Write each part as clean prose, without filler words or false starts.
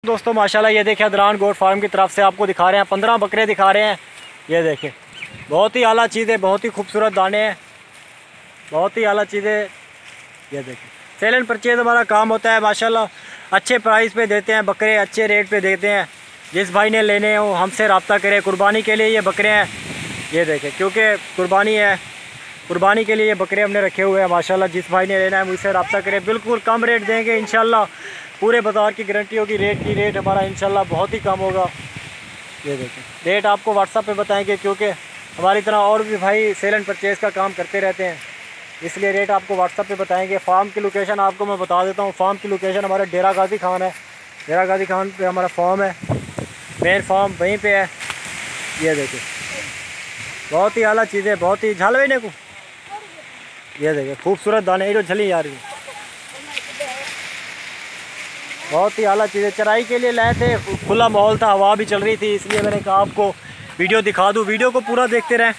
दोस्तों माशाल्लाह ये देखिए अदरान गोट फार्म की तरफ से आपको दिखा रहे हैं 15 बकरे दिखा रहे हैं। ये देखें बहुत ही आला चीज़ें, बहुत ही खूबसूरत दाने हैं, बहुत ही आला चीज़ें। ये देखें सेल एंड परचेज़ हमारा काम होता है माशाल्लाह। अच्छे प्राइस पे देते हैं बकरे, अच्छे रेट पे देते हैं। जिस भाई ने लेने हो हमसे रब्ता करें। कुर्बानी के लिए ये बकरे हैं। ये देखें क्योंकि कुर्बानी है, कुर्बानी के लिए ये बकरे हमने रखे हुए हैं माशाल्लाह। जिस भाई ने लेना है मुझसे रब्ता करें, बिल्कुल कम रेट देंगे इंशाल्लाह। पूरे बाज़ार की गारंटी होगी। रेट हमारा इंशाल्लाह बहुत ही कम होगा। ये देखें रेट आपको व्हाट्सएप पे बताएंगे क्योंकि हमारी तरह और भी भाई सेल एंड परचेज़ का काम करते रहते हैं, इसलिए रेट आपको व्हाट्सएप पे बताएंगे। फार्म की लोकेशन आपको मैं बता देता हूँ। फार्म की लोकेशन हमारा डेरा गाजी खान है। डेरा गाजी खान पे हमारा फार्म है, मेन फार्म वहीं पे है। ये देखें बहुत ही आला चीज़ें, बहुत ही झालवेने को। ये देखें खूबसूरत दाने, ये जो झली आ रही है, बहुत ही आला चीज़ें। चराई के लिए लाए थे, खुला माहौल था, हवा भी चल रही थी, इसलिए मैंने कहा आपको वीडियो दिखा दूँ। वीडियो को पूरा देखते रहें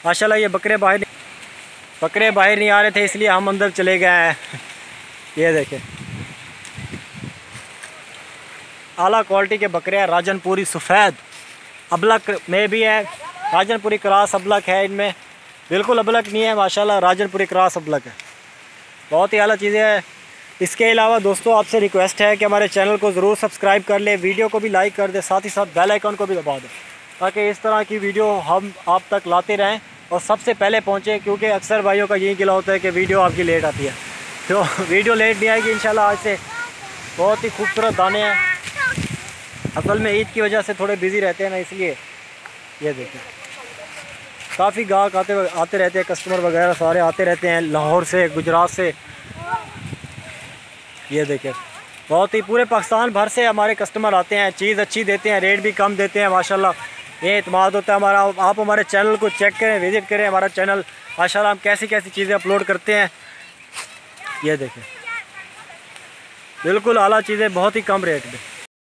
माशाल्लाह। ये बकरे बाहर नहीं आ रहे थे, इसलिए हम अंदर चले गए हैं। ये देखें आला क्वालिटी के बकरे हैं। राजनपुरी सफ़ेद अबलक में भी है, राजनपुरी क्रॉस अबलक है इनमें, बिल्कुल अबलक नहीं है माशाल्लाह, राजनपुरी क्रॉस अबलक है। बहुत ही आला चीज़ें हैं। इसके अलावा दोस्तों आपसे रिक्वेस्ट है कि हमारे चैनल को ज़रूर सब्सक्राइब कर लें, वीडियो को भी लाइक कर दें, साथ ही साथ बेल आइकन को भी दबा दें ताकि इस तरह की वीडियो हम आप तक लाते रहें और सबसे पहले पहुँचें। क्योंकि अक्सर भाइयों का यही गिला होता है कि वीडियो आपकी लेट आती है, तो वीडियो लेट नहीं आएगी इंशाल्लाह। आज से बहुत ही खूबसूरत दाने हैं। असल में ईद की वजह से थोड़े बिज़ी रहते हैं ना, इसलिए। ये देखिए काफ़ी गाहक आते रहते हैं, कस्टमर वगैरह सारे आते रहते हैं लाहौर से, गुजरात से। ये देखिए बहुत ही पूरे पाकिस्तान भर से हमारे कस्टमर आते हैं, चीज़ अच्छी देते हैं, रेट भी कम देते हैं माशाल्लाह। ये इत्मीनान होता है हमारा। आप हमारे चैनल को चेक करें, विज़िट करें हमारा चैनल माशाल्लाह। हम कैसी कैसी चीज़ें अपलोड करते हैं। ये देखें बिल्कुल आला चीज़ें, बहुत ही कम रेट में।